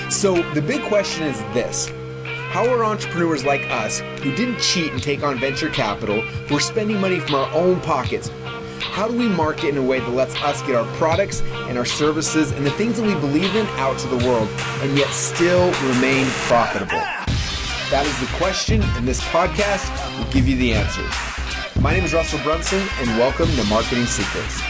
So the big question is this: how are entrepreneurs like us, who didn't cheat and take on venture capital, who are spending money from our own pockets, how do we market in a way that lets us get our products and our services and the things that we believe in out to the world and yet still remain profitable? That is the question, and this podcast will give you the answers. My name is Russell Brunson, and welcome to Marketing Secrets.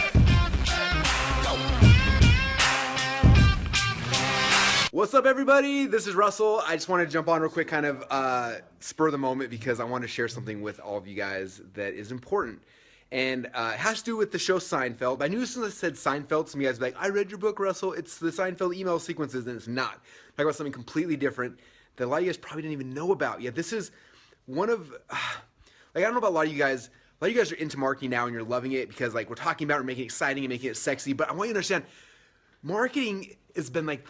What's up, everybody? This is Russell. I just want to jump on real quick, kind of spur the moment, because I want to share something with all of you guys that is important. And it has to do with the show Seinfeld. I knew as soon as I said Seinfeld, some of you guys would be like, I read your book, Russell. It's the Seinfeld email sequences, and it's not. I'm talking about something completely different that a lot of you guys probably didn't even know about. Yet this is one of, I don't know about a lot of you guys. A lot of you guys are into marketing now, and you're loving it because we're talking about it, we're making it exciting and making it sexy. But I want you to understand, marketing has been like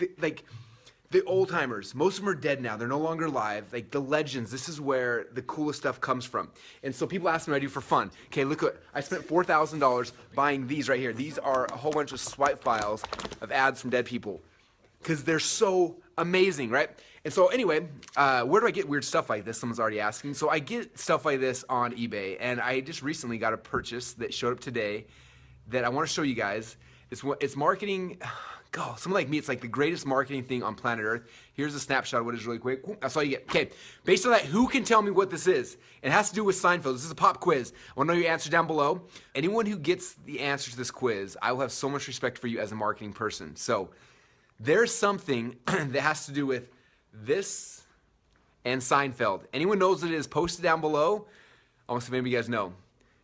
the old timers. Most of them are dead now. They're no longer alive. Like the legends, this is where the coolest stuff comes from. And so people ask me what I do for fun. Okay, look what, I spent $4,000 buying these right here. These are a whole bunch of swipe files of ads from dead people because they're so amazing, right? And so anyway, where do I get weird stuff like this? Someone's already asking. So I get stuff like this on eBay, and I just recently got a purchase that showed up today that I want to show you guys. It's marketing. God, someone like me, it's like the greatest marketing thing on planet Earth. Here's a snapshot of what it is really quick. That's all you get. Okay, based on that, who can tell me what this is? It has to do with Seinfeld. This is a pop quiz. I want to know your answer down below. Anyone who gets the answer to this quiz, I will have so much respect for you as a marketing person. So there's something that has to do with this and Seinfeld. Anyone knows what it is, post it down below. Almost maybe you guys know.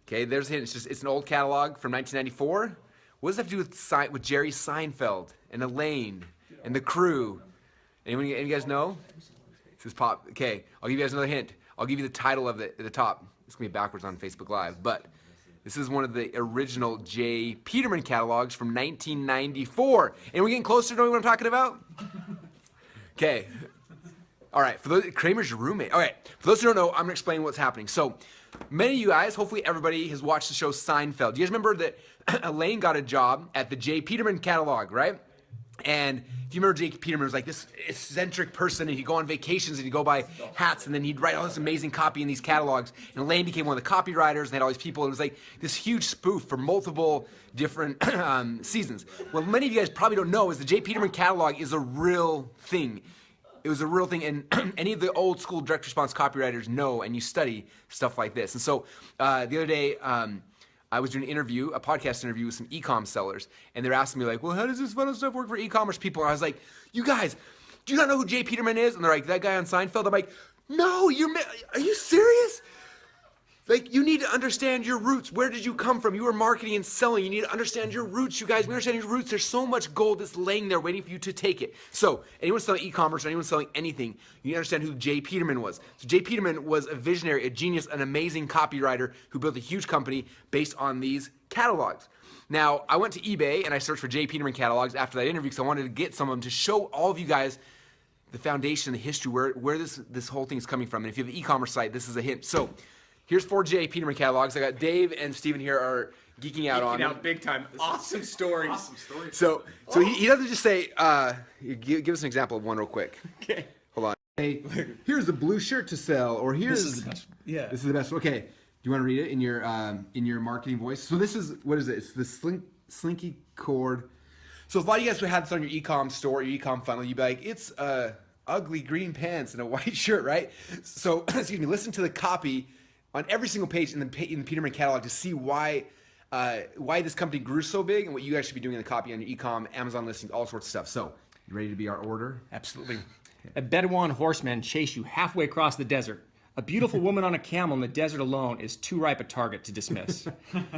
Okay, there's a hint. It's an old catalog from 1994. What does that have to do with Jerry Seinfeld and Elaine and the crew? Anyone, any of you guys know? This is pop. Okay, I'll give you guys another hint. I'll give you the title of it at the top. It's gonna be backwards on Facebook Live, but this is one of the original J. Peterman catalogs from 1994. And we're getting closer to what I'm talking about? Okay. All right, for those, Kramer's your roommate. All right, for those who don't know, I'm gonna explain what's happening. So, many of you guys, hopefully everybody has watched the show Seinfeld. Do you guys remember that Elaine got a job at the J. Peterman catalog, right? And if you remember, J. Peterman was like this eccentric person, and he'd go on vacations and he'd go buy hats, and then he'd write all this amazing copy in these catalogs. And Elaine became one of the copywriters, and they had all these people. It was like this huge spoof for multiple different seasons. What many of you guys probably don't know is the J. Peterman catalog is a real thing. It was a real thing, and any of the old school direct response copywriters know, and you study stuff like this. And so the other day, I was doing an interview, a podcast interview with some e-com sellers, and they're asking me like, well, how does this fun stuff work for e-commerce people? And I was like, you guys, do you not know who Jay Peterman is? And they're like, that guy on Seinfeld? I'm like, no, are you serious? Like, you need to understand your roots. Where did you come from? You were marketing and selling. You need to understand your roots, you guys. We understand your roots. There's so much gold that's laying there waiting for you to take it. So, anyone selling e-commerce or anyone selling anything, you need to understand who Jay Peterman was. So, Jay Peterman was a visionary, a genius, an amazing copywriter who built a huge company based on these catalogs. Now, I went to eBay and I searched for Jay Peterman catalogs after that interview because I wanted to get some of them to show all of you guys the foundation, the history, where this whole thing is coming from. And if you have an e-commerce site, this is a hint. So, here's 4 J. Peterman catalogs. I got Dave and Steven here are geeking out on them. Big time. Awesome stories. Awesome stories. So he doesn't just say, give us an example of one real quick. Okay. Hold on. Hey, here's a blue shirt to sell, or here's... This is the best. Yeah. This is the best. Okay. Do you want to read it in your marketing voice? So this is, what is it? It's the slinky cord. So if a lot of you guys would have this on your e-com store, your e-com funnel, you'd be like, it's ugly green pants and a white shirt, right? So, excuse me, listen to the copy on every single page in the Peterman catalog to see why this company grew so big and what you guys should be doing in the copy on your e-com, Amazon listings, all sorts of stuff. So, you ready to be our order? Absolutely. A Bedouin horseman chase you halfway across the desert. A beautiful woman on a camel in the desert alone is too ripe a target to dismiss.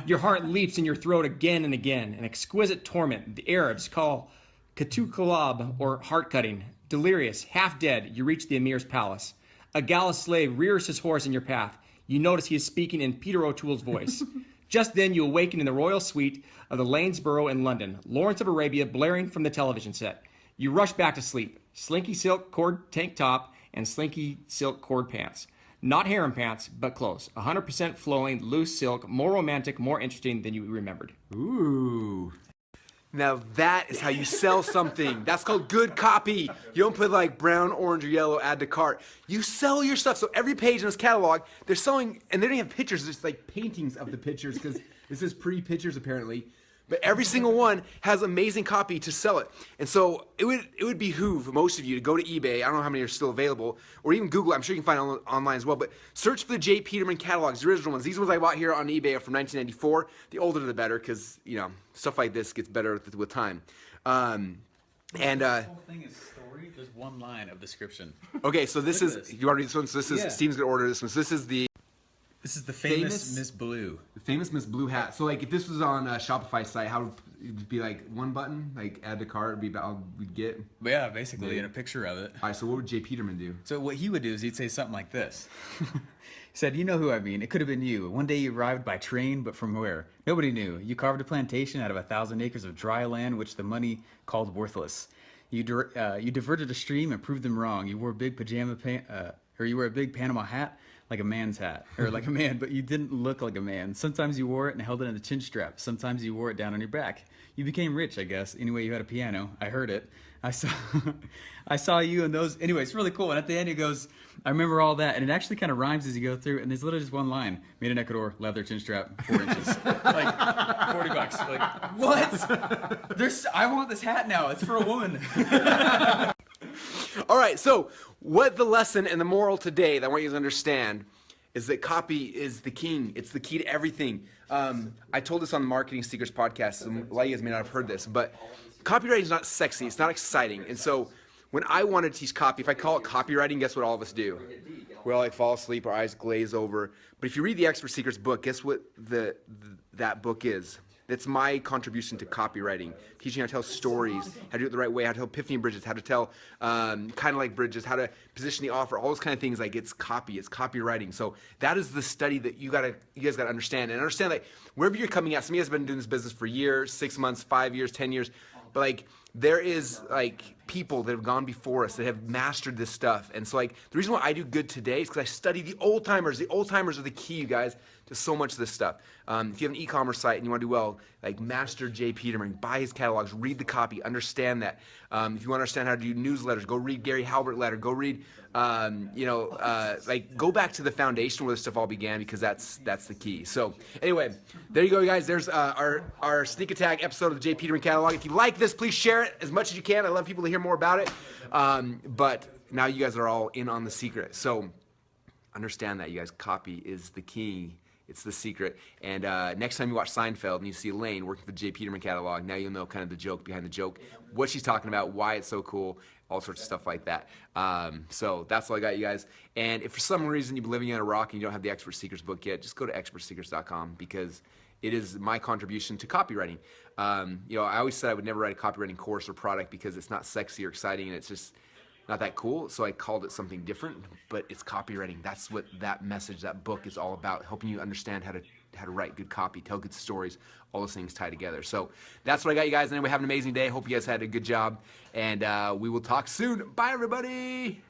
Your heart leaps in your throat again and again. An exquisite torment the Arabs call katukalab, or heart cutting. Delirious, half dead, you reach the emir's palace. A gallus slave rears his horse in your path. You notice he is speaking in Peter O'Toole's voice. Just then you awaken in the royal suite of the Lanesborough in London, Lawrence of Arabia blaring from the television set. You rush back to sleep. Slinky silk cord tank top and slinky silk cord pants. Not harem pants, but close. 100% flowing, loose silk, more romantic, more interesting than you remembered. Ooh. Now that is how you sell something. That's called good copy. You don't put like brown, orange, or yellow, add to cart. You sell your stuff. So every page in this catalog, they're selling, and they don't have pictures, it's like paintings of the pictures because this is pre-pictures apparently. But every single one has amazing copy to sell it. And so it would behoove most of you to go to eBay. I don't know how many are still available, or even Google. I'm sure you can find it online as well. But search for the J. Peterman catalogs, the original ones. These ones I bought here on eBay are from 1994. The older the better, because stuff like this gets better with time. This whole thing is story. There's one line of description. Okay, so this is you want to read this one? So this is Steven's gonna order this one. So this is the famous Miss Blue. The famous Miss Blue hat. So like if this was on a Shopify site, how would it be like one button, like add to cart, would be about we'd get. But yeah, basically in a picture of it. All right, so what would J. Peterman do? So what he would do is he'd say something like this. He said, "You know who I mean. It could have been you. One day you arrived by train, but from where? Nobody knew. You carved a plantation out of 1,000 acres of dry land, which the money called worthless. You diverted a stream and proved them wrong. You wore a big you wore a big Panama hat, like a man's hat, or like a man, but you didn't look like a man. Sometimes you wore it and held it in the chin strap. Sometimes you wore it down on your back. You became rich, I guess. Anyway, you had a piano. I heard it. I saw you and those. Anyway, it's really cool. And at the end, he goes, I remember all that. And it actually kind of rhymes as you go through. And there's literally just one line. Made in Ecuador, leather chin strap, 4 inches. Like, $40. Like, what? I want this hat now. It's for a woman. All right, so what the lesson and the moral today that I want you to understand is that copy is the king. It's the key to everything. I told this on the Marketing Secrets podcast, so a lot of you guys may not have heard this, but copywriting is not sexy. It's not exciting. And so when I want to teach copy, if I call it copywriting, guess what all of us do? We all like fall asleep, our eyes glaze over. But if you read the Expert Secrets book, guess what that book is? That's my contribution to copywriting, teaching how to tell stories, how to do it the right way, how to tell epiphany bridges, how to tell kind of like bridges, how to position the offer, all those kind of things. Like it's copywriting. So that is the study that you guys gotta understand, and understand that wherever you're coming at. Some of you guys have been doing this business for years, 6 months, 5 years, 10 years, but like there is like people that have gone before us that have mastered this stuff. And so like the reason why I do good today is because I study the old timers. The old timers are the key, you guys, to so much of this stuff. If you have an e-commerce site and you want to do well, like master J. Peterman, buy his catalogs, read the copy, understand that. If you want to understand how to do newsletters, go read Gary Halbert letter, go read, like go back to the foundation where this stuff all began, because that's the key. So anyway, there you go, guys. There's our sneak attack episode of the J. Peterman catalog. If you like this, please share it as much as you can. I love people to hear more about it. But now you guys are all in on the secret. So understand that, you guys, copy is the key. It's the secret. And next time you watch Seinfeld and you see Elaine working for the J. Peterman catalog, now you'll know kind of the joke behind the joke, what she's talking about, why it's so cool, all sorts of stuff like that. So that's all I got, you guys. And if for some reason you've been living under a rock and you don't have the Expert Secrets book yet, just go to expertsecrets.com, because it is my contribution to copywriting. I always said I would never write a copywriting course or product because it's not sexy or exciting, and it's just not that cool. So I called it something different, but it's copywriting. That's what that message, that book is all about, helping you understand how to write good copy, tell good stories, all those things tie together. So that's what I got, you guys. Anyway, have an amazing day. Hope you guys had a good job, and we will talk soon. Bye, everybody.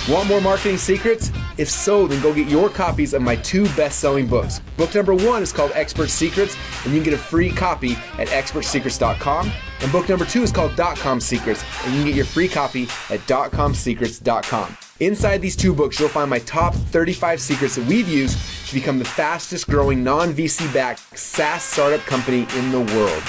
Want more marketing secrets? If so, then go get your copies of my 2 best-selling books. Book number 1 is called Expert Secrets, and you can get a free copy at expertsecrets.com. And book number 2 is called .com Secrets, and you can get your free copy at .comsecrets.com. Inside these 2 books, you'll find my top 35 secrets that we've used to become the fastest growing non-VC-backed SaaS startup company in the world.